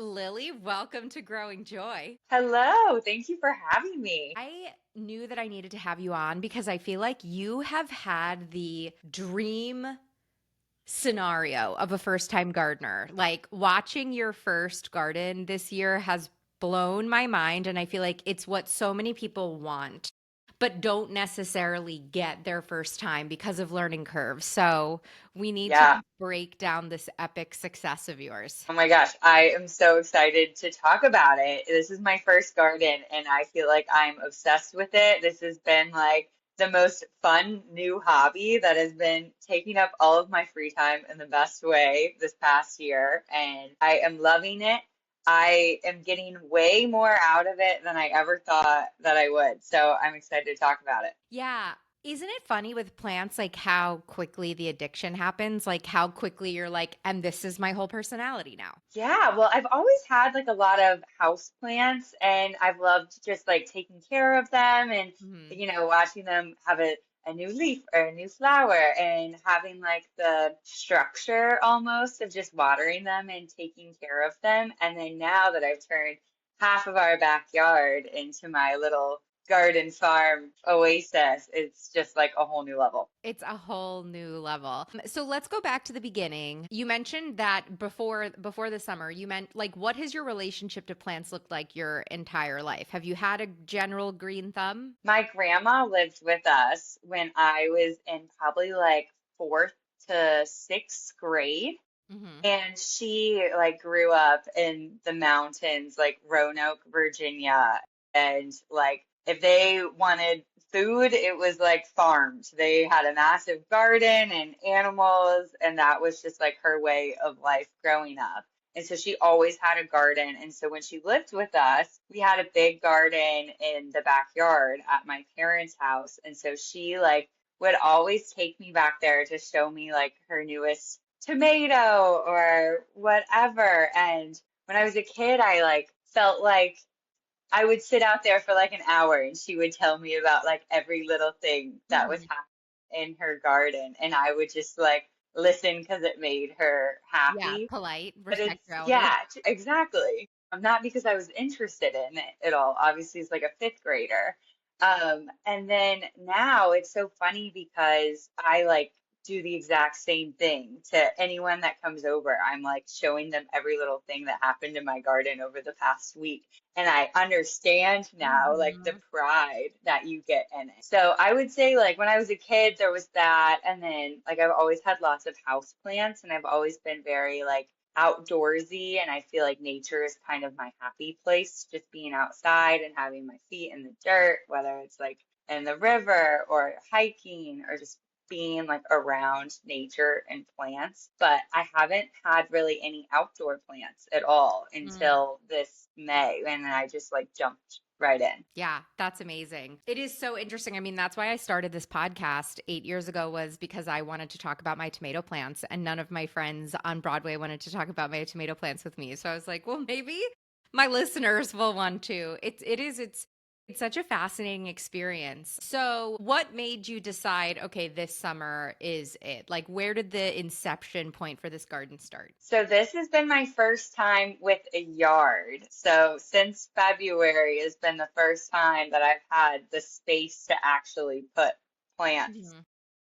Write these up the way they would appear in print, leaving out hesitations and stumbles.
Lily, welcome to Growing Joy. Hello, thank you for having me. I knew that I needed to have you on because I feel like you have had the dream scenario of a first time gardener. Like watching your first garden this year has blown my mind. And I feel like it's what so many people want, but don't necessarily get their first time because of learning curves. So we need to Yeah. break down this epic success of yours. Oh my gosh, I am so excited to talk about it. This is my first garden and I feel like I'm obsessed with it. This has been like the most fun new hobby that has been taking up all of my free time in the best way this past year, and I am loving it. I am getting way more out of it than I ever thought that I would. So I'm excited to talk about it. Yeah. Isn't it funny with plants, like how quickly the addiction happens? Like how quickly you're like, and this is my whole personality now. Yeah, well, I've always had like a lot of house plants and I've loved just like taking care of them and Hmm. watching them have a new leaf or a new flower and having like the structure almost of just watering them and taking care of them. And then now that I've turned half of our backyard into my little garden farm oasis, it's just like a whole new level. It's a whole new level. So let's go back to the beginning. You mentioned that before the summer, you meant like what has your relationship to plants looked like your entire life? Have you had a general green thumb? My grandma lived with us when I was in probably like fourth to sixth grade. Hmm. And she like grew up in the mountains, like Roanoke, Virginia. And like if they wanted food, it was like farmed. They had a massive garden and animals, and that was just like her way of life growing up. And so she always had a garden. And so when she lived with us, we had a big garden in the backyard at my parents' house. And so she like would always take me back there to show me like her newest tomato or whatever. And when I was a kid, I like felt like I would sit out there for like an hour and she would tell me about like every little thing that was Hmm. happening in her garden. And I would just like listen because it made her Yeah, happy. polite, But respect it's, your elders. yeah, exactly. Not because I was interested in it at all. Obviously, it's like a fifth grader. And then now it's so funny because I like do the exact same thing to anyone that comes over. I'm like showing them every little thing that happened in my garden over the past week. And I understand now like the Hmm. pride that you get in it. So I would say like when I was a kid, there was that. And then like I've always had lots of house plants and I've always been very like outdoorsy, and I feel like nature is kind of my happy place, just being outside and having my feet in the dirt, whether it's like in the river or hiking or just being like around nature and plants. But I haven't had really any outdoor plants at all until this May, and then I just like jumped right in. Yeah, that's amazing. It is so interesting. I mean, that's why I started this podcast 8 years ago, was because I wanted to talk about my tomato plants, and none of my friends on Broadway wanted to talk about my tomato plants with me. So I was like, well, maybe my listeners will want to. It's such a fascinating experience. So, what made you decide, okay, this summer is it? Like, where did the inception point for this garden start? So this has been my first time with a yard. So since February has been the first time that I've had the space to actually put plants Hmm.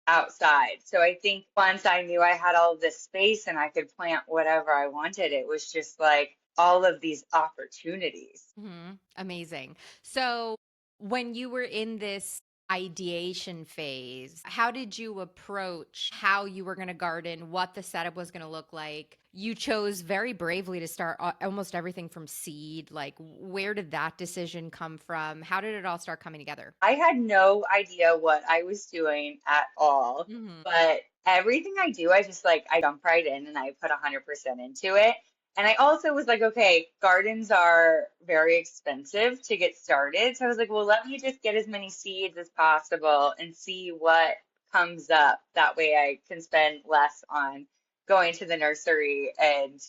outside. So I think once I knew I had all of this space and I could plant whatever I wanted, it was just like all of these opportunities. Hmm. Amazing. So, when you were in this ideation phase, how did you approach how you were going to garden, what the setup was going to look like? You chose very bravely to start almost everything from seed. Like, where did that decision come from? How did it all start coming together? I had no idea what I was doing at all, Hmm. but everything I do, I just like I jump right in and I put 100% into it. And I also was like, okay, gardens are very expensive to get started. So I was like, well, let me just get as many seeds as possible and see what comes up. That way I can spend less on going to the nursery and,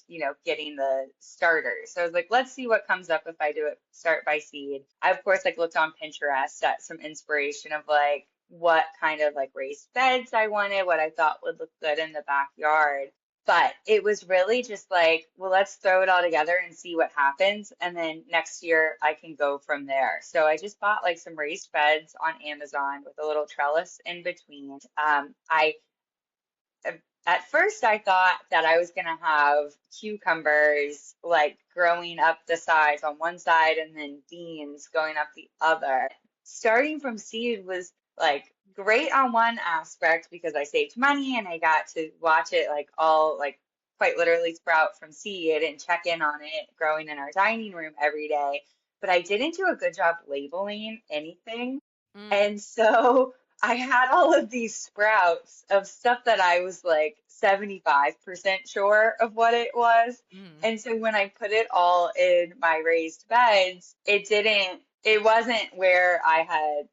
getting the starters. So I was like, let's see what comes up if I do it start by seed. I, of course, like looked on Pinterest at some inspiration of like what kind of like raised beds I wanted, what I thought would look good in the backyard. But it was really just like, well, let's throw it all together and see what happens. And then next year I can go from there. So I just bought like some raised beds on Amazon with a little trellis in between. I At first I thought that I was gonna have cucumbers like growing up the sides on one side and then beans going up the other. Starting from seed was like great on one aspect because I saved money and I got to watch it like all like quite literally sprout from seed and check in on it growing in our dining room every day. But I didn't do a good job labeling anything. Mm, And so I had all of these sprouts of stuff that I was like 75% sure of what it was. mm. And so when I put it all in my raised beds, it wasn't where I had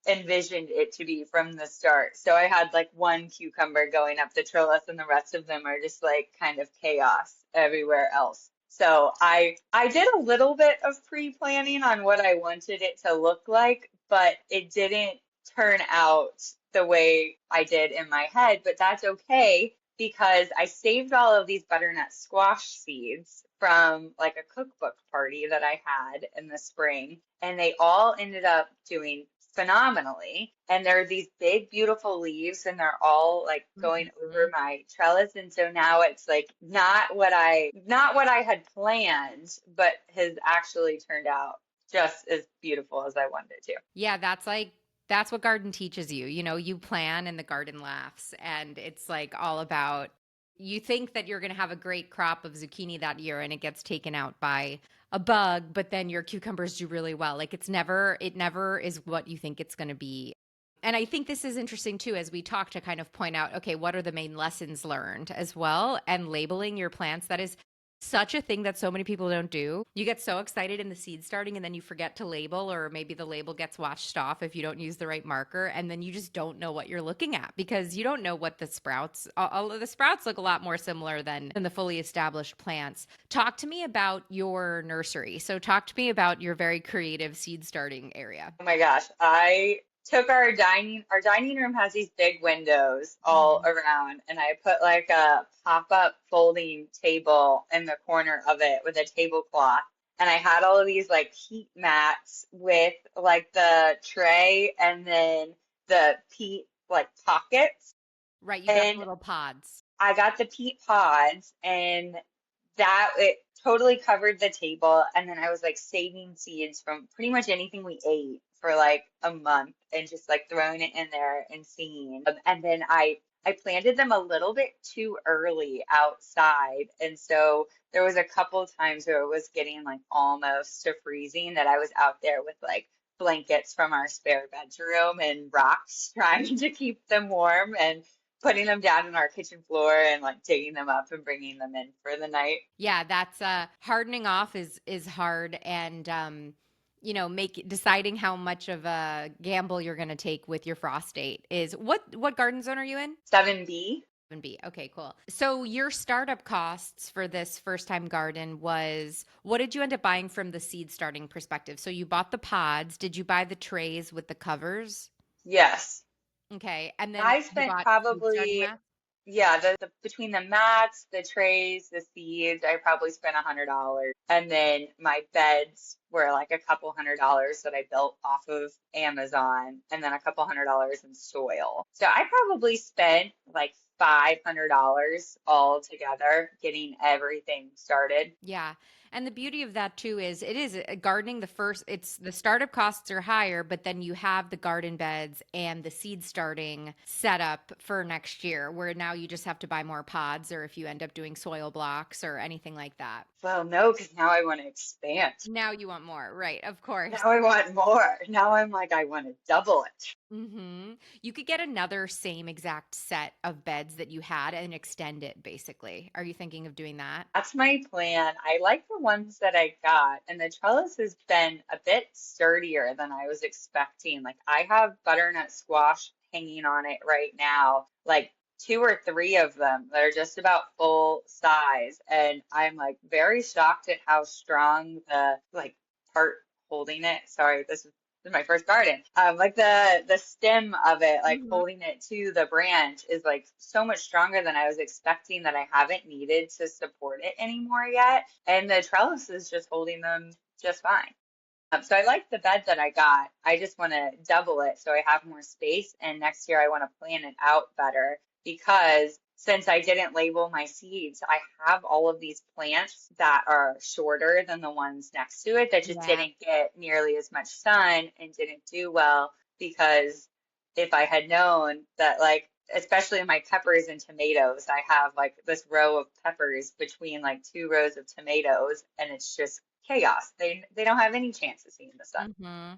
envisioned it to be from the start. So I had like one cucumber going up the trellis and the rest of them are just like kind of chaos everywhere else. So I did a little bit of pre-planning on what I wanted it to look like, but it didn't turn out the way I did in my head, but that's okay because I saved all of these butternut squash seeds from like a cookbook party that I had in the spring, and they all ended up doing phenomenally. And there are these big, beautiful leaves, and they're all like going over Mhm. my trellis. And so now it's like not what I had planned, but has actually turned out just as beautiful as I wanted it to. Yeah, that's what garden teaches you. You know, you plan and the garden laughs. And it's like all about you think that you're going to have a great crop of zucchini that year and it gets taken out by a bug, but then your cucumbers do really well. Like it never is what you think it's going to be. And I think this is interesting too, as we talk to kind of point out, okay, what are the main lessons learned as well? And labeling your plants. That is such a thing that so many people don't do. You get so excited in the seed starting and then you forget to label, or maybe the label gets washed off if you don't use the right marker. And then you just don't know what you're looking at because you don't know what the sprouts, all of the sprouts look a lot more similar than the fully established plants. Talk to me about your nursery. So, talk to me about your very creative seed starting area. Oh my gosh, I took our dining room has these big windows all Mhm. around, and I put like a pop-up folding table in the corner of it with a tablecloth. And I had all of these like heat mats with like the tray and then the peat like pockets. Right. You got the And little pods. I got the peat pods, and that it totally covered the table. And then I was like saving seeds from pretty much anything we ate for like a month and just like throwing it in there and seeing. And then I planted them a little bit too early outside. And so there was a couple times where it was getting like almost to freezing that I was out there with like blankets from our spare bedroom and rocks trying to keep them warm and putting them down on our kitchen floor and like digging them up and bringing them in for the night. Yeah, that's hardening off is hard, and you know, make deciding how much of a gamble you're going to take with your frost date is what garden zone are you in? 7B. 7B. Okay, cool. So your startup costs for this first time garden was, what did you end up buying from the seed starting perspective? So you bought the pods. Did you buy the trays with the covers? Yes. Okay, and then I you spent bought seed starting probably, mats. yeah, the between the mats, the trays, the seeds, I probably spent $100. And then my beds were like a couple $100 that I built off of Amazon, and then a couple $100 in soil. So I probably spent like $500 all together getting everything started. Yeah. And the beauty of that too is it is gardening it's the startup costs are higher, but then you have the garden beds and the seed starting setup for next year where now you just have to buy more pods or if you end up doing soil blocks or anything like that. Well, no, because now I want to expand. Now you want more, right? Of course. Now I want more. Now I'm like, I want to double it. You could get another same exact set of beds that you had and extend it basically. Are you thinking of doing that? That's my plan. I like the ones that I got, and the trellis has been a bit sturdier than I was expecting. Like I have butternut squash hanging on it right now, like two or three of them that are just about full size, and I'm like very shocked at how strong the like part holding it. Sorry, this is is my first garden. Like the stem of it, like Mhm. holding it to the branch is like so much stronger than I was expecting that I haven't needed to support it anymore yet. And the trellis is just holding them just fine. So I like the bed that I got. I just want to double it so I have more space. And next year I want to plan it out better because since I didn't label my seeds, I have all of these plants that are shorter than the ones next to it that just Yeah. didn't get nearly as much sun and didn't do well because if I had known that, like, especially in my peppers and tomatoes, I have like this row of peppers between like two rows of tomatoes, and it's just chaos. They don't have any chance of seeing the sun. Hmm.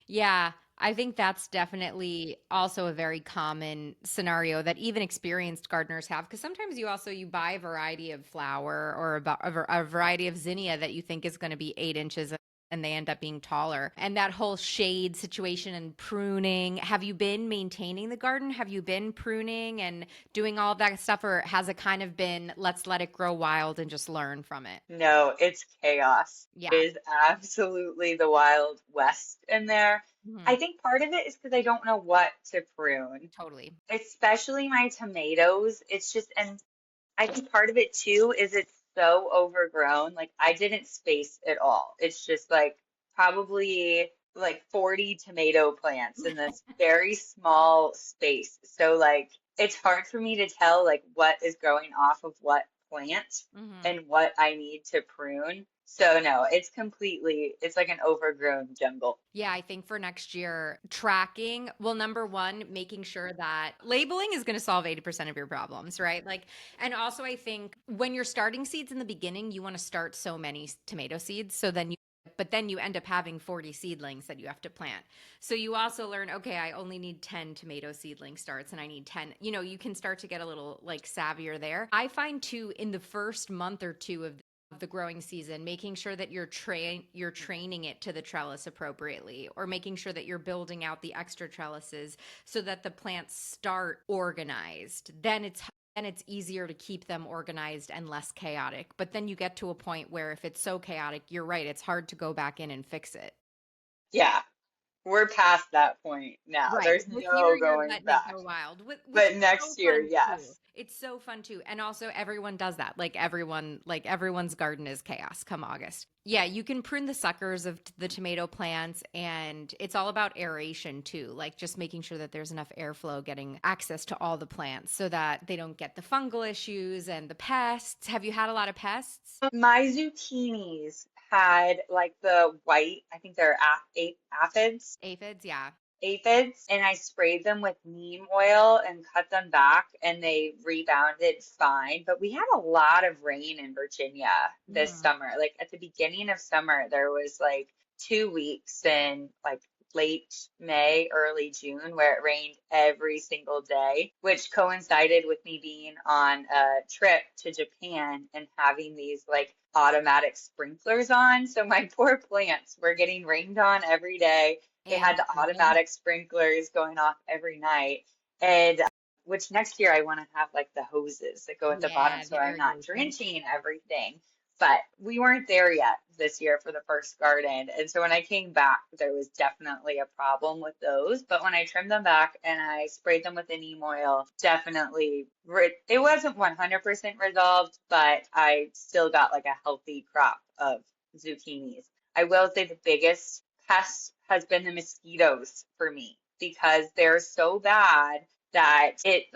Yeah, I think that's definitely also a very common scenario that even experienced gardeners have. Because sometimes you buy a variety of flower or a variety of zinnia that you think is going to be 8 inches and they end up being taller. And that whole shade situation and pruning. Have you been maintaining the garden? Have you been pruning and doing all of that stuff, or has it kind of been let's let it grow wild and just learn from it? No, it's chaos. It Yeah. is absolutely the Wild West in there. I Hmm. think part of it is because I don't know what to prune, Totally. especially my tomatoes. It's just, and I think part of it too is it's so overgrown. Like I didn't space it all. It's just like probably like 40 tomato plants in this very small space. So like it's hard for me to tell like what is growing off of what plant Hmm. and what I need to prune. So no, it's like an overgrown jungle. Yeah, I think for next year, tracking, well, number one, making sure that labeling is going to solve 80% of your problems, right? Like, and also I think when you're starting seeds in the beginning, you want to start so many tomato seeds. But then you end up having 40 seedlings that you have to plant. So you also learn, okay, I only need 10 tomato seedling starts and I need 10. You can start to get a little like savvier there. I find too, in the first month or two of the growing season, making sure that you're training it to the trellis appropriately, or making sure that you're building out the extra trellises so that the plants start organized. Then it's easier to keep them organized and less chaotic. But then you get to a point where if it's so chaotic, you're right, it's hard to go back in and fix it. Yeah, we're past that point now. Right. There's This year no you're going letting it back. go wild, which But is so next year, fun too. yes. It's so fun too. And also everyone does that. Like everyone's garden is chaos come August. Yeah, you can prune the suckers of the tomato plants, and it's all about aeration too. Like just making sure that there's enough airflow getting access to all the plants so that they don't get the fungal issues and the pests. Have you had a lot of pests? My zucchinis had like the white, I think they're aphids, Aphids, yeah. aphids, and I sprayed them with neem oil and cut them back, and they rebounded fine. But we had a lot of rain in Virginia this Mhm. summer. Like at the beginning of summer, there was like 2 weeks in like late May, early June where it rained every single day, which coincided with me being on a trip to Japan and having these like automatic sprinklers on. So my poor plants were getting rained on every day. They And had the automatic sprinklers going off every night. And which next year I want to have like the hoses that go at the bottom yeah, so the I'm not irrigation. drenching everything. But we weren't there yet this year for the first garden. And so when I came back, there was definitely a problem with those. But when I trimmed them back and I sprayed them with the neem oil, definitely, it wasn't 100% resolved, but I still got like a healthy crop of zucchinis. I will say the biggest pest has been the mosquitoes for me because they're so bad that it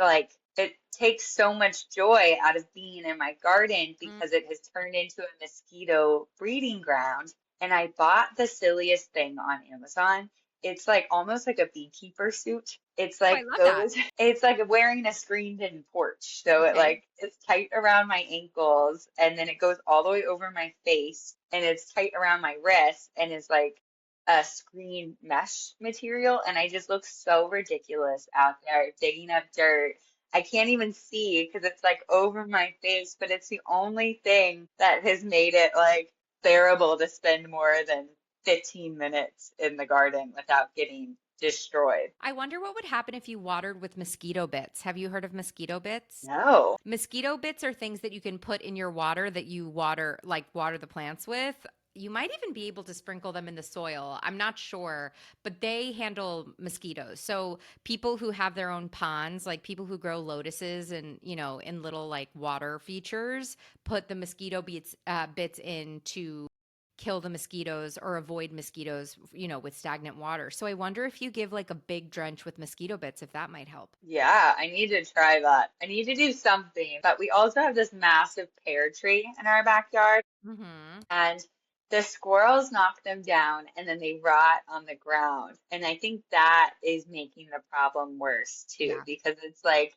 takes so much joy out of being in my garden Mm. because it has turned into a mosquito breeding ground. And I bought the silliest thing on Amazon. It's like almost like a beekeeper suit. It's Oh, I like love that. goes, it's like wearing a screened-in porch. So it Okay. like it's tight around my ankles and then it goes all the way over my face and it's tight around my wrist and is like a screen mesh material. And I just look so ridiculous out there digging up dirt. I can't even see because it's like over my face, but it's the only thing that has made it like bearable to spend more than 15 minutes in the garden without getting destroyed. I wonder what would happen if you watered with mosquito bits. Have you heard of mosquito bits? No. Mosquito bits are things that you can put in your water that you water the plants with. You might even be able to sprinkle them in the soil. I'm not sure, but they handle mosquitoes. So people who have their own ponds, like people who grow lotuses and, in little like water features, put the mosquito bits in to kill the mosquitoes or avoid mosquitoes, with stagnant water. So I wonder if you give like a big drench with mosquito bits, if that might help. Yeah, I need to try that. I need to do something. But we also have this massive pear tree in our backyard, Mm-hmm. and the squirrels knock them down and then they rot on the ground. And I think that is making the problem worse too, Yeah. because it's like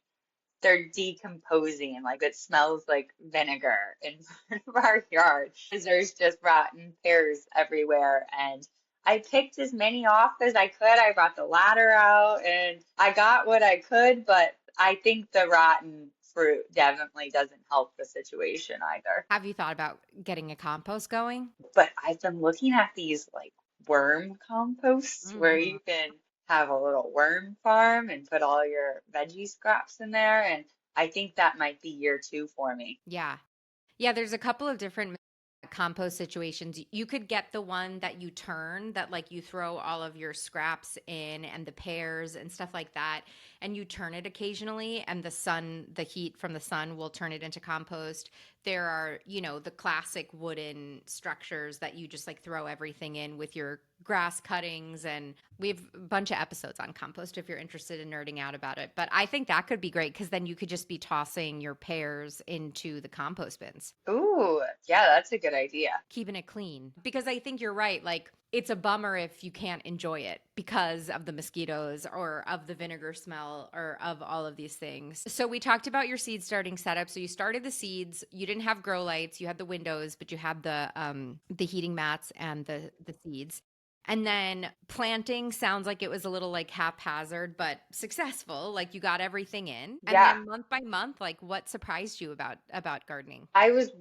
they're decomposing. Like it smells like vinegar in front of our yard because there's just rotten pears everywhere. And I picked as many off as I could. I brought the ladder out and I got what I could, but I think the rotten fruit definitely doesn't help the situation either. Have you thought about getting a compost going? But I've been looking at these like worm composts where Mm-hmm. you can have a little worm farm and put all your veggie scraps in there. And I think that might be year two for me. Yeah. Yeah, there's a couple of different compost situations. You could get the one that you turn, that like you throw all of your scraps in and the pears and stuff like that, and you turn it occasionally, and the heat from the sun will turn it into compost. There are, the classic wooden structures that you just like throw everything in with your grass cuttings. And we have a bunch of episodes on compost if you're interested in nerding out about it. But I think that could be great because then you could just be tossing your pears into the compost bins, Ooh, yeah, that's a good idea. keeping it clean. Because I think you're right. Like, it's a bummer if you can't enjoy it because of the mosquitoes or of the vinegar smell or of all of these things. So, we talked about your seed starting setup. So, you started the seeds, you didn't have grow lights, you had the windows, but you had the heating mats and the seeds. And then planting sounds like it was a little like haphazard, but successful. Like you got everything in. And Yeah. then month by month, like what surprised you about gardening? I was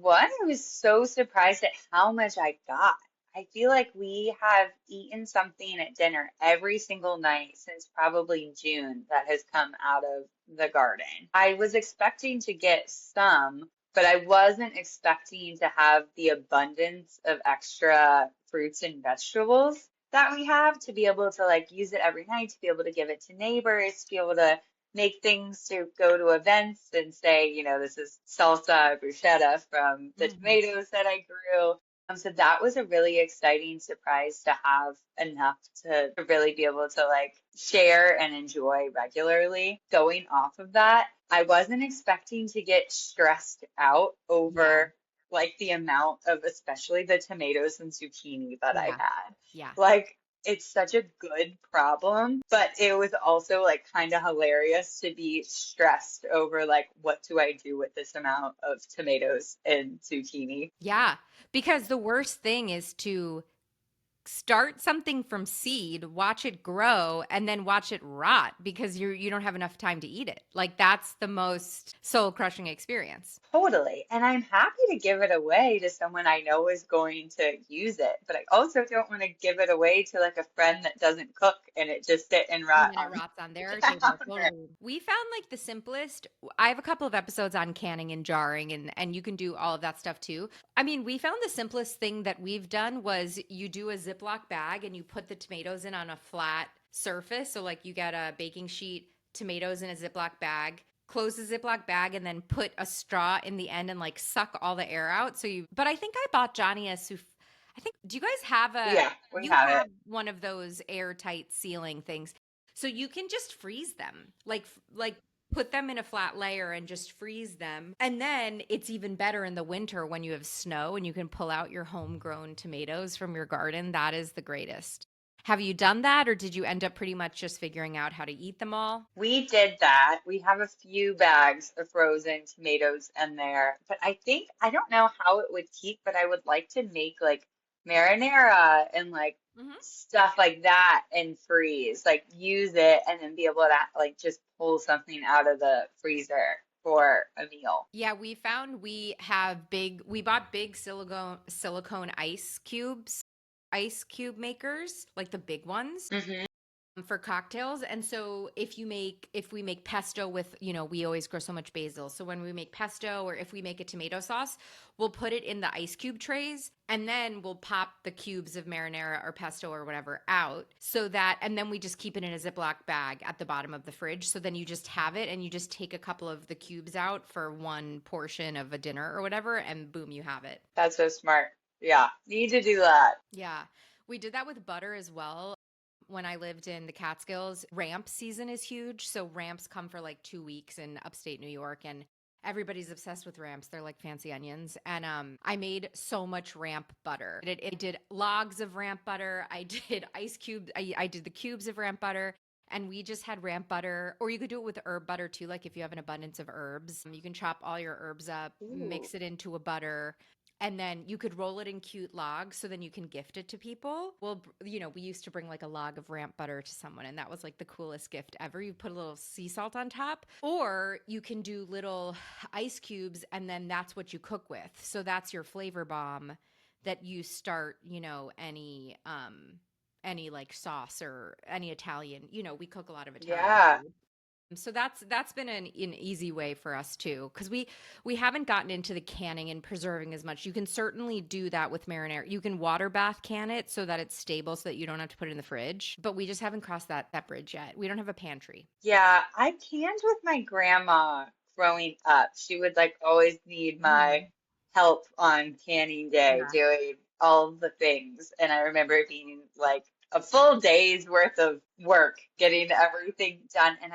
so surprised at how much I got. I feel like we have eaten something at dinner every single night since probably June that has come out of the garden. I was expecting to get some, but I wasn't expecting to have the abundance of extra fruits and vegetables that we have to be able to like use it every night, to be able to give it to neighbors, to be able to make things to go to events and say, this is salsa bruschetta from the Mhm. tomatoes that I grew. So that was a really exciting surprise to have enough to really be able to like share and enjoy regularly. Going off of that, I wasn't expecting to get stressed out Yeah. over like the amount of especially the tomatoes and zucchini that I Yeah. had. Yeah. Like it's such a good problem, but it was also like kind of hilarious to be stressed over like what do I do with this amount of tomatoes and zucchini? Yeah. Because the worst thing is to start something from seed, watch it grow, and then watch it rot because you don't have enough time to eat it. Like that's the most soul crushing experience. Totally. And I'm happy to give it away to someone I know is going to use it, but I also don't want to give it away to like a friend that doesn't cook and it just sit and And rot then it on the rots on their table. counter. Totally. We found like the simplest. I have a couple of episodes on canning and jarring, and you can do all of that stuff too. I mean, we found the simplest thing that we've done was you do a Ziploc bag and you put the tomatoes in on a flat surface. So like you get a baking sheet, tomatoes in a Ziploc bag, close the Ziploc bag, and then put a straw in the end and like suck all the air out. But I think I bought Johnny a I think, do you guys have Yeah, we you have have it. one of those airtight sealing things. So you can just freeze them. Like put them in a flat layer and just freeze them. And then it's even better in the winter when you have snow and you can pull out your homegrown tomatoes from your garden. That is the greatest. Have you done that or did you end up pretty much just figuring out how to eat them all? We did that. We have a few bags of frozen tomatoes in there, but I think I don't know how it would keep, but I would like to make like marinara and like Mhm. stuff like that and freeze, like use it and then be able to like just pull something out of the freezer for a meal. Yeah, we found we bought big silicone ice cube makers, like the big ones. Hmm. for cocktails. And so if we make pesto with, we always grow so much basil. So when we make pesto or if we make a tomato sauce, we'll put it in the ice cube trays and then we'll pop the cubes of marinara or pesto or whatever out so that, and then we just keep it in a Ziploc bag at the bottom of the fridge. So then you just have it and you just take a couple of the cubes out for one portion of a dinner or whatever, and boom, you have it. That's so smart. Yeah, need to do that. Yeah. We did that with butter as well. When I lived in the Catskills, ramp season is huge. So ramps come for like 2 weeks in upstate New York, and everybody's obsessed with ramps. They're like fancy onions. And I made so much ramp butter. It did logs of ramp butter. I did ice cubes. I did the cubes of ramp butter. And we just had ramp butter, or you could do it with herb butter too. Like if you have an abundance of herbs, you can chop all your herbs up, Ooh. mix it into a butter, and then you could roll it in cute logs so then you can gift it to people. Well, we used to bring like a log of ramp butter to someone, and that was like the coolest gift ever. You put a little sea salt on top, or you can do little ice cubes, and then that's what you cook with. So that's your flavor bomb that you start, any like sauce or any Italian. We cook a lot of Italian Yeah. food. So that's been an easy way for us too, because we haven't gotten into the canning and preserving as much. You can certainly do that with marinara. You can water bath can it so that it's stable, so that you don't have to put it in the fridge. But we just haven't crossed that bridge yet. We don't have a pantry. Yeah, I canned with my grandma growing up. She would like always need my Mhm. help on canning day, Yeah. doing all the things. And I remember it being like a full day's worth of work getting everything done. And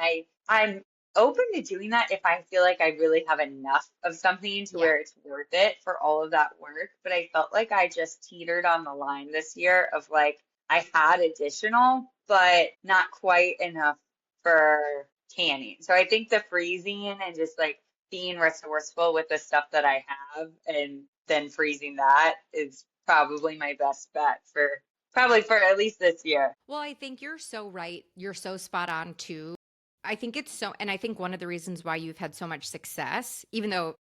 I'm open to doing that if I feel like I really have enough of something to Yeah. where it's worth it for all of that work. But I felt like I just teetered on the line this year of like I had additional, but not quite enough for canning. So I think the freezing and just like being resourceful with the stuff that I have and then freezing that is probably my best bet for probably for at least this year. Well, I think you're so right. You're so spot on too. I think it's so, and I think one of the reasons why you've had so much success, even though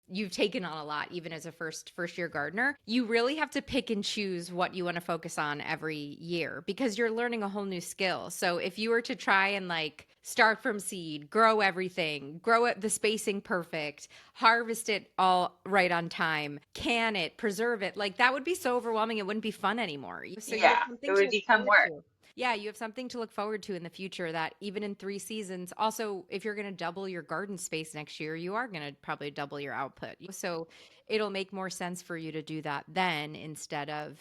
you've taken on a lot, even as a first year gardener, you really have to pick and choose what you want to focus on every year because you're learning a whole new skill. So if you were to try and like start from seed, grow everything, grow it the spacing perfect, harvest it all right on time, can it, preserve it, like that would be so overwhelming. It wouldn't be fun anymore. So you have Yeah, it something to would look become forward work. to. Yeah, you have something to look forward to in the future that even in 3 seasons, also, if you're going to double your garden space next year, you are going to probably double your output. So it'll make more sense for you to do that then instead of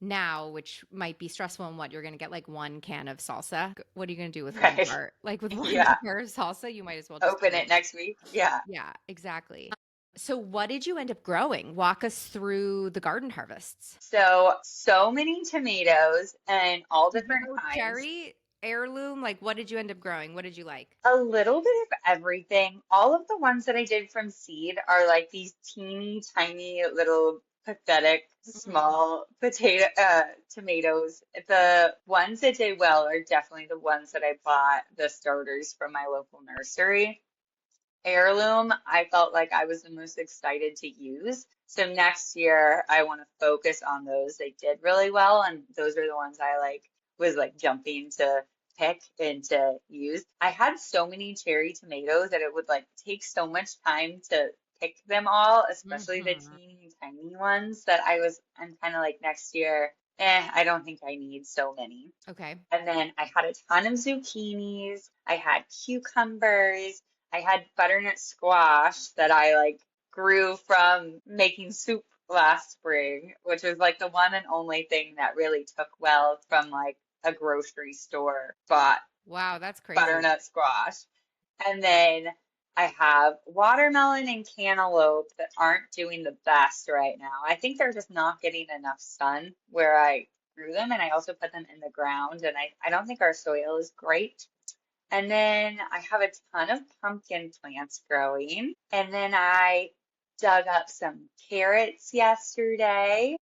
now, which might be stressful. And what you're going to get like one can of salsa. What are you going to do with one Right. jar? Like with one Yeah. jar of salsa, you might as well just Open do it next week. Yeah. yeah, exactly. So, what did you end up growing? Walk us through the garden harvests. So many tomatoes and all Did you different go kinds. cherry, heirloom? Like, what did you end up growing? What did you like? A little bit of everything. All of the ones that I did from seed are like these teeny tiny little pathetic Mhm. small tomatoes. The ones that did well are definitely the ones that I bought the starters from my local nursery. Heirloom, I felt like I was the most excited to use. So next year I want to focus on those. They did really well, and those are the ones I like was like jumping to pick and to use. I had so many cherry tomatoes that it would like take so much time to pick them all, especially the Mhm. teeny tiny ones that I'm kind of like next year, I don't think I need so many. Okay. And then I had a ton of zucchinis. I had cucumbers. I had butternut squash that I like grew from making soup last spring, which was like the one and only thing that really took well from like a grocery store bought Wow, that's crazy. butternut squash. And then I have watermelon and cantaloupe that aren't doing the best right now. I think they're just not getting enough sun where I grew them. And I also put them in the ground. And I don't think our soil is great. And then I have a ton of pumpkin plants growing. And then I dug up some carrots yesterday.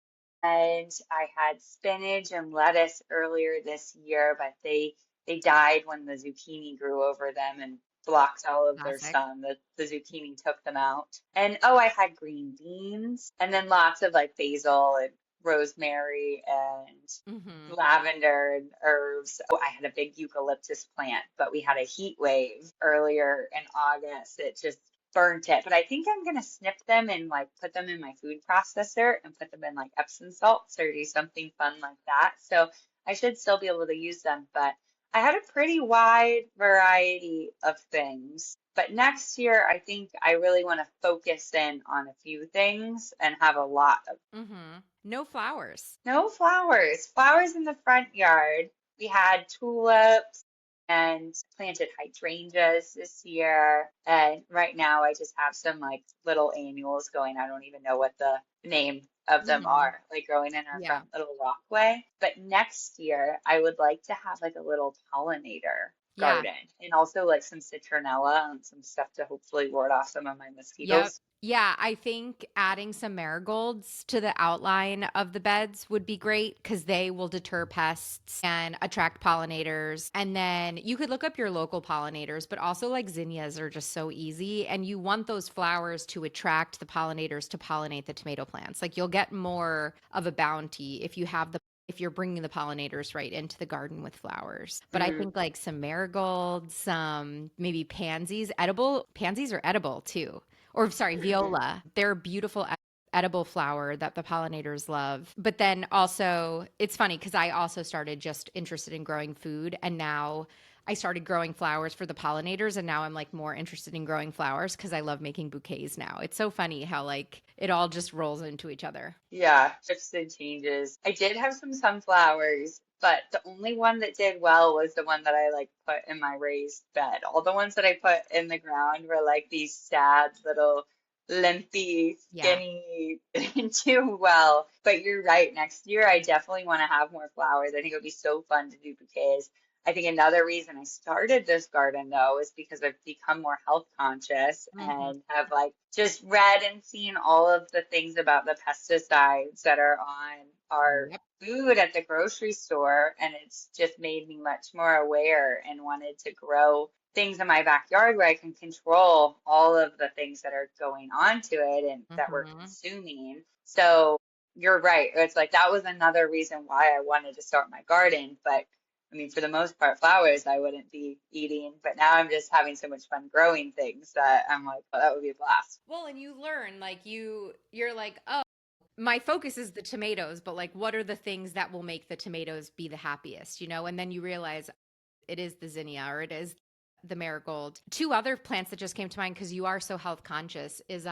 And I had spinach and lettuce earlier this year, but they died when the zucchini grew over them and blocked all of their Classic. sun. The zucchini took them out. And oh, I had green beans and then lots of like basil and rosemary and Mm-hmm. lavender and herbs. Oh, I had a big eucalyptus plant, but we had a heat wave earlier in August. It just burnt it. But I think I'm gonna snip them and like put them in my food processor and put them in like Epsom salts or do something fun like that. So I should still be able to use them, but I had a pretty wide variety of things. But next year, I think I really want to focus in on a few things and have a lot of Mm-hmm. No flowers. no flowers. Flowers in the front yard. We had tulips and planted hydrangeas this year. And right now I just have some like little annuals going. I don't even know what the name of them Mm-hmm. are, like growing in our Yeah. front little walkway. But next year I would like to have like a little pollinator Yeah. garden and also like some citronella and some stuff to hopefully ward off some of my Yep. mosquitoes. Yeah, I think adding some marigolds to the outline of the beds would be great because they will deter pests and attract pollinators. And then you could look up your local pollinators, but also like zinnias are just so easy. And you want those flowers to attract the pollinators to pollinate the tomato plants. Like you'll get more of a bounty if you have the if you're bringing the pollinators right into the garden with flowers. But I Mm, think like some marigolds, some maybe pansies, edible pansies are edible too, or sorry, mhm. viola. They're beautiful edible flower that the pollinators love. But then also, it's funny because I also started just interested in growing food, and now I started growing flowers for the pollinators, and now I'm like more interested in growing flowers because I love making bouquets now. It's so funny how like it all just rolls into each other. Yeah, shifts and changes. I did have some sunflowers, but the only one that did well was the one that I like put in my raised bed. All the ones that I put in the ground were like these sad little limpy, Yeah. skinny, didn't do well. But you're right. Next year, I definitely want to have more flowers. I think it would be so fun to do bouquets. I think another reason I started this garden though is because I've become more health conscious Hmm. and have like just read and seen all of the things about the pesticides that are on our Yep. food at the grocery store. And it's just made me much more aware and wanted to grow things in my backyard where I can control all of the things that are going on to it and that we're Hmm. consuming. So you're right. It's like that was another reason why I wanted to start my garden. But I mean, for the most part, flowers I wouldn't be eating, but now I'm just having so much fun growing things that I'm like, oh, that would be a blast. Well, and you learn like you're like, oh, my focus is the tomatoes, but like what are the things that will make the tomatoes be the happiest, you know? And then you realize it is the zinnia or it is the marigold. Two other plants that just came to mind because you are so health conscious is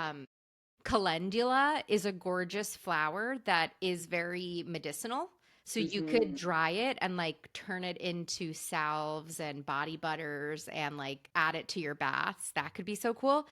calendula is a gorgeous flower that is very medicinal. So you could Hmm. dry it and like turn it into salves and body butters and like add it to your baths. That could be so cool.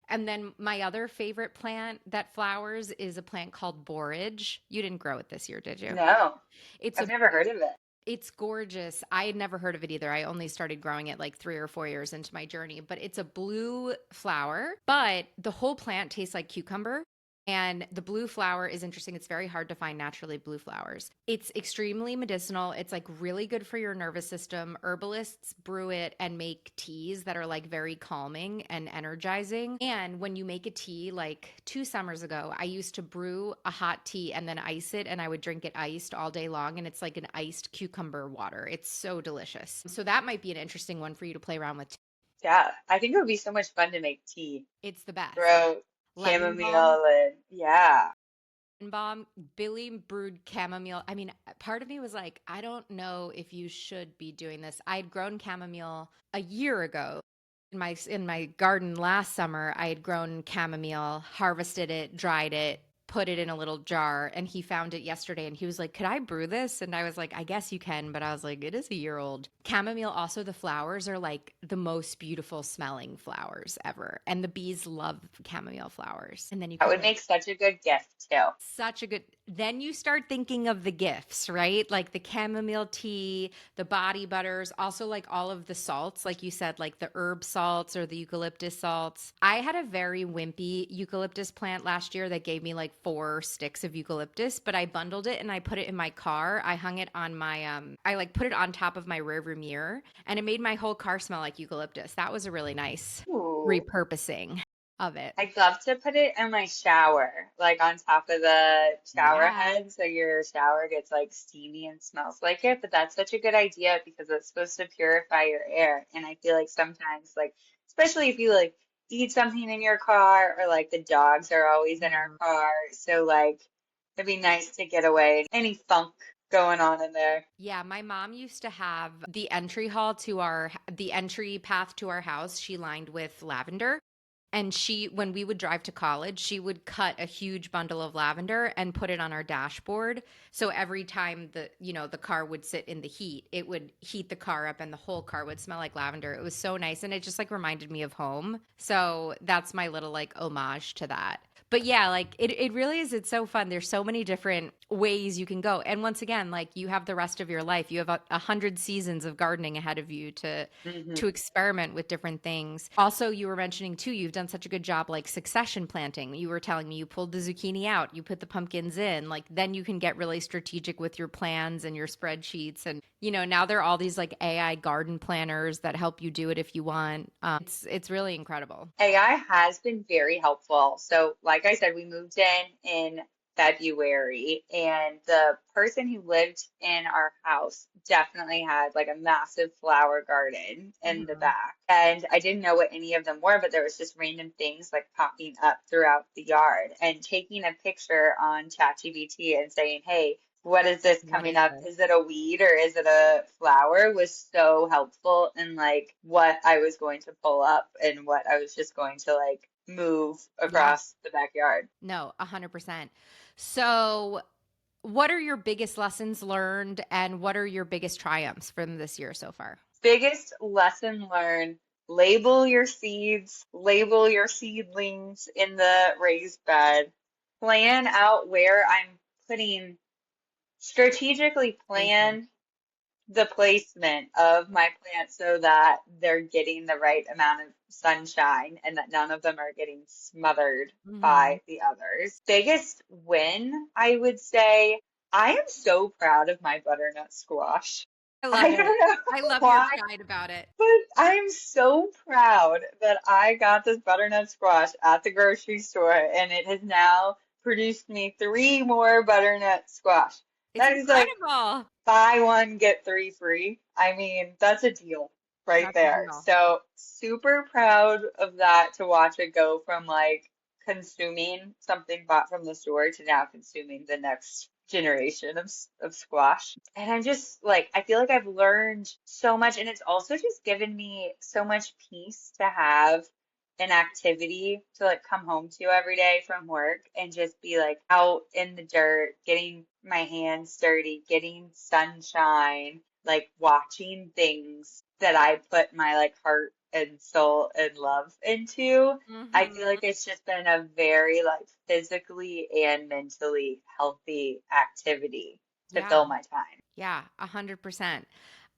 And then my other favorite plant that flowers is a plant called borage. You didn't grow it this year, did you? No, It's I've a never heard of it. it's gorgeous. I had never heard of it either. I only started growing it like 3 or 4 years into my journey, but it's a blue flower, but the whole plant tastes like cucumber. And the blue flower is interesting. It's very hard to find naturally blue flowers. It's extremely medicinal. It's like really good for your nervous system. Herbalists brew it and make teas that are like very calming and energizing. And when you make a tea, like 2 summers ago, I used to brew a hot tea and then ice it, and I would drink it iced all day long. And it's like an iced cucumber water. It's so delicious. So that might be an interesting one for you to play around with. Yeah, I think it would be so much fun to make tea, It's the best. grow Lemon balm. chamomile, and yeah. Bomb, Billy brewed chamomile. I mean, part of me was like, I don't know if you should be doing this. I'd grown chamomile a year ago. In my garden last summer, I had grown chamomile, harvested it, dried it, put it in a little jar, and he found it yesterday and he was like, "Could I brew this?" And I was like, "I guess you can," but I was like, "It is a year old." Chamomile also the flowers are like the most beautiful smelling flowers ever. And the bees love chamomile flowers. And then you That could would like make such a good gift too. such a good. Then you start thinking of the gifts, right? Like the chamomile tea, the body butters, also like all of the salts, like you said, like the herb salts or the eucalyptus salts. I had a very wimpy eucalyptus plant last year that gave me like 4 sticks of eucalyptus, but I bundled it and I put it in my car. I hung it on my I like put it on top of my rearview mirror, and it made my whole car smell like eucalyptus. That was a really nice Ooh. repurposing. of it. I'd love to put it in my shower, like on top of the shower Yeah. head, so your shower gets like steamy and smells like it. But that's such a good idea because it's supposed to purify your air. And I feel like sometimes, like, especially if you like eat something in your car or like the dogs are always in our Mhm. car. So like it'd be nice to get away any funk going on in there. Yeah, my mom used to have the entry path to our house, she lined with lavender. And when we would drive to college, she would cut a huge bundle of lavender and put it on our dashboard. So every time the car would sit in the heat, it would heat the car up and the whole car would smell like lavender. It was so nice. And it just like reminded me of home. So that's my little like homage to that. But yeah, like it really is. It's so fun. There's so many different ways you can go. And once again, like you have the rest of your life. You have 100 seasons of gardening ahead of you Hmm. to experiment with different things. Also, you were mentioning too, you've done such a good job like succession planting. You were telling me you pulled the zucchini out, you put the pumpkins in, like then you can get really strategic with your plans and your spreadsheets. And now there are all these like AI garden planners that help you do it if you want. It's really incredible. AI has been very helpful. So, like I said, we moved in February, and the person who lived in our house definitely had like a massive flower garden in the Mhm. back. And I didn't know what any of them were, but there was just random things like popping up throughout the yard. And taking a picture on ChatGPT and saying, hey, what is this What coming is up? this? Is it a weed or is it a flower? Was so helpful in like what I was going to pull up and what I was just going to like move Yeah. across the backyard. No, 100%. So, what are your biggest lessons learned and what are your biggest triumphs from this year so far? Biggest lesson learned, label your seeds, label your seedlings in the raised bed. Plan out where I'm putting, strategically Placement. plan the placement of my plants so that they're getting the right amount of sunshine and that none of them are getting smothered Hmm. by the others. Biggest win, I would say, I am so proud of my butternut squash. I love I it. don't know I love your why, pride about it. but I'm so proud that I got this butternut squash at the grocery store and it has now produced me three more butternut squash. It's That is like incredible. buy one, get three free. I mean, that's a deal right That's a there. deal. So super proud of that to watch it go from like consuming something bought from the store to now consuming the next generation of squash. And I'm just like, I feel like I've learned so much, and it's also just given me so much peace to have an activity to like come home to every day from work and just be like out in the dirt, getting my hands dirty, getting sunshine, like watching things that I put my like heart and soul and love into. I feel Hmm. like it's just been a very like physically and mentally healthy activity to Yeah. fill my time. Yeah. 100%.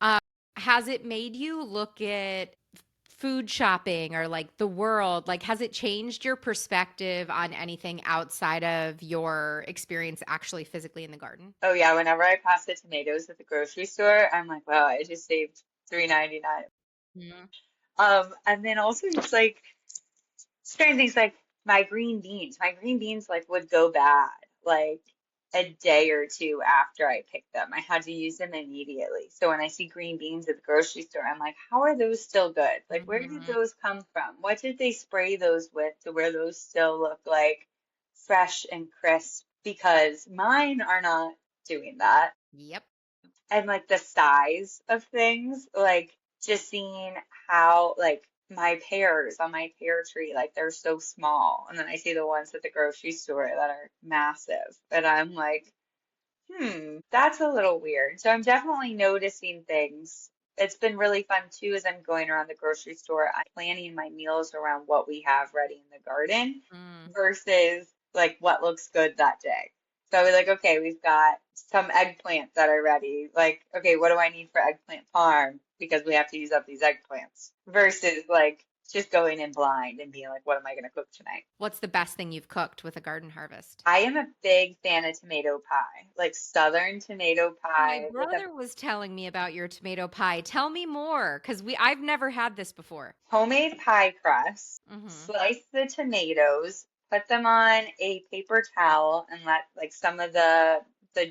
Um, has it made you look at food shopping or like the world? Like, has it changed your perspective on anything outside of your experience actually physically in the garden? Oh yeah, whenever I pass the tomatoes at the grocery store, I'm like, wow, I just saved 3.99. Mhm. And then also just like certain things like my green beans. My green beans like would go bad like a day or two after I picked them. I had to use them immediately. So when I see green beans at the grocery store, I'm like, how are those still good? Like, where did Mhm. those come from? What did they spray those with to where those still look like fresh and crisp? Because mine are not doing that. Yep. And like the size of things, like just seeing how like my pears on my pear tree, like they're so small. And then I see the ones at the grocery store that are massive. And I'm like, that's a little weird. So I'm definitely noticing things. It's been really fun too as I'm going around the grocery store. I'm planning my meals around what we have ready in the garden Mm. versus like what looks good that day. So I was like, okay, we've got some eggplants that are ready. Like, okay, what do I need for eggplant parm? Because we have to use up these eggplants. Versus like just going in blind and being like, what am I going to cook tonight? What's the best thing you've cooked with a garden harvest? I am a big fan of tomato pie, like Southern tomato My pie with a brother was telling me about your tomato pie. Tell me more, because I've never had this before. homemade pie crust. Hmm. Slice the tomatoes, put them on a paper towel and let like some of the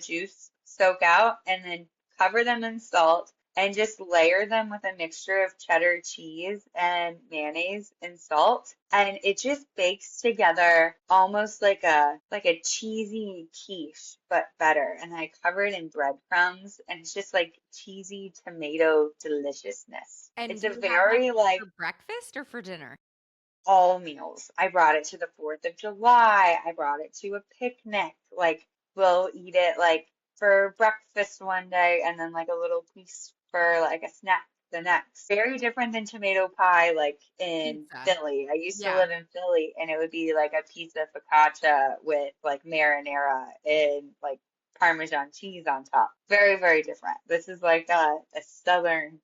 juice soak out, and then cover them in salt and just layer them with a mixture of cheddar cheese and mayonnaise and salt, and it just bakes together almost like a cheesy quiche but better. And I cover it in breadcrumbs, and it's just like cheesy tomato deliciousness. And It's do a you have that very like for breakfast or for dinner? all meals. I brought it to the 4th of July. I brought it to a picnic. Like, we'll eat it like for breakfast one day and then like a little piece for like a snack the next. Very different than tomato pie, like in Pizza. Philly. I used to Yeah. live in Philly, and it would be like a piece of focaccia with like marinara and like Parmesan cheese on top. Very, very different. This is like a southern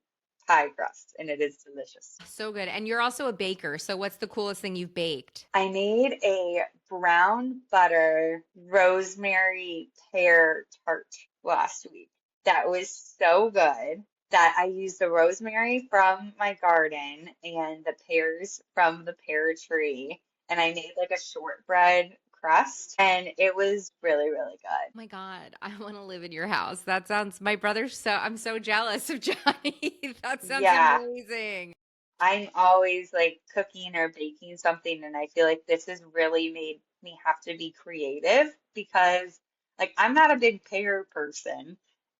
pie crust, and it is delicious. So good. And you're also a baker. So what's the coolest thing you've baked? I made a brown butter rosemary pear tart last week. That was so good that I used the rosemary from my garden and the pears from the pear tree. And I made like a shortbread crust, and it was really, really Oh good. my God, I want to live in your house. That sounds, my brother's I'm so jealous of Johnny. That sounds Yeah, amazing. I'm always like cooking or baking something, and I feel like this has really made me have to be creative because, like, I'm not a big pear person,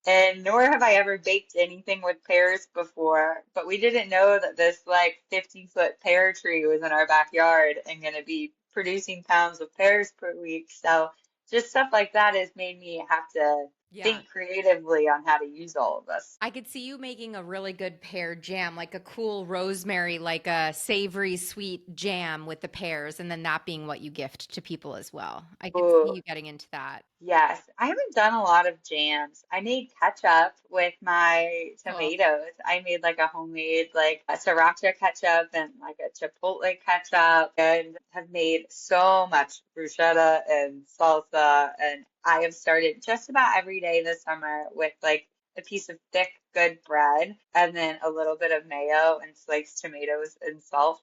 and nor have I ever baked anything with pears before. But we didn't know that this like 50-foot pear tree was in our backyard and going to be producing pounds of pears per week. So just stuff like that has made me have to Yeah. think creatively on how to use all of this. I could see you making a really good pear jam, like a cool rosemary, like a savory sweet jam with the pears, and then that being what you gift to people as well. I could see Ooh. you getting into that. Yes, I haven't done a lot of jams. I made ketchup with my Cool. tomatoes. I made like a homemade like a sriracha ketchup and like a chipotle ketchup, and have made so much bruschetta and salsa. And I have started just about every day this summer with like a piece of thick, good bread and then a little bit of mayo and sliced tomatoes and salt.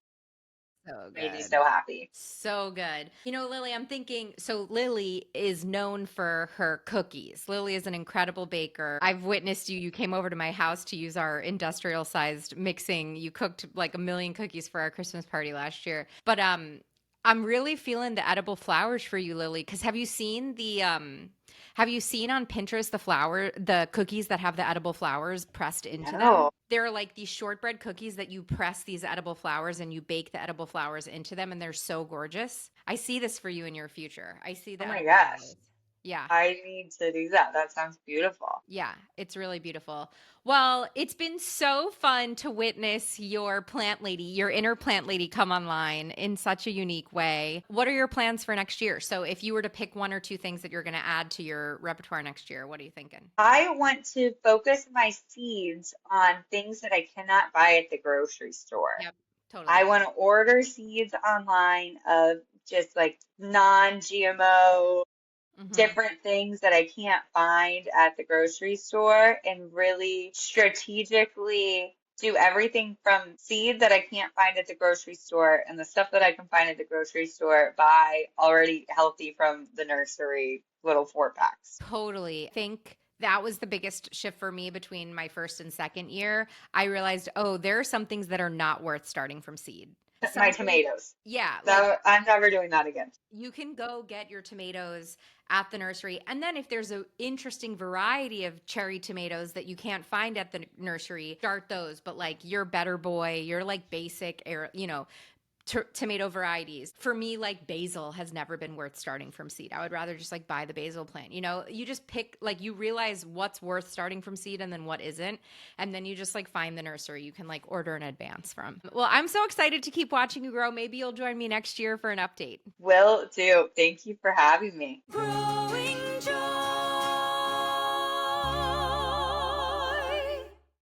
So Made me good. so happy. So good. You know, Lily, I'm thinking, so Lily is known for her cookies. Lily is an incredible baker. I've witnessed you. You came over to my house to use our industrial sized mixing. You cooked like a million cookies for our Christmas party last year. But I'm really feeling the edible flowers for you, Lily, because have you seen on Pinterest the cookies that have the edible flowers pressed into them? No. They're like these shortbread cookies that you press these edible flowers and you bake the edible flowers into them, and they're so gorgeous. I see this for you in your future. I see Oh the my edible gosh. flowers. Yeah. I need to do that. That sounds beautiful. Yeah, it's really beautiful. Well, it's been so fun to witness your plant lady, your inner plant lady come online in such a unique way. What are your plans for next year? So, if you were to pick one or two things that you're going to add to your repertoire next year, what are you thinking? I want to focus my seeds on things that I cannot buy at the grocery store. Yep, totally. I want to order seeds online of just like non-GMO, Hmm. different things that I can't find at the grocery store, and really strategically do everything from seed that I can't find at the grocery store and the stuff that I can find at the grocery store buy already healthy from the nursery little 4 packs. Totally. I think that was the biggest shift for me between my first and second year. I realized, oh, there are some things that are not worth starting from seed. My Some things, tomatoes. yeah, like That I'm never doing that again. you can go get your tomatoes at the nursery. And then if there's an interesting variety of cherry tomatoes that you can't find at the nursery, start those. But like your better boy, your like basic, tomato varieties. For me, like basil has never been worth starting from seed. I would rather just like buy the basil plant. You know, you just pick, like, you realize what's worth starting from seed and then what isn't. And then you just like find the nursery you can like order in advance from. Well, I'm so excited to keep watching you grow. Maybe you'll join me next year for an update. Will do. Thank you for having me. Growing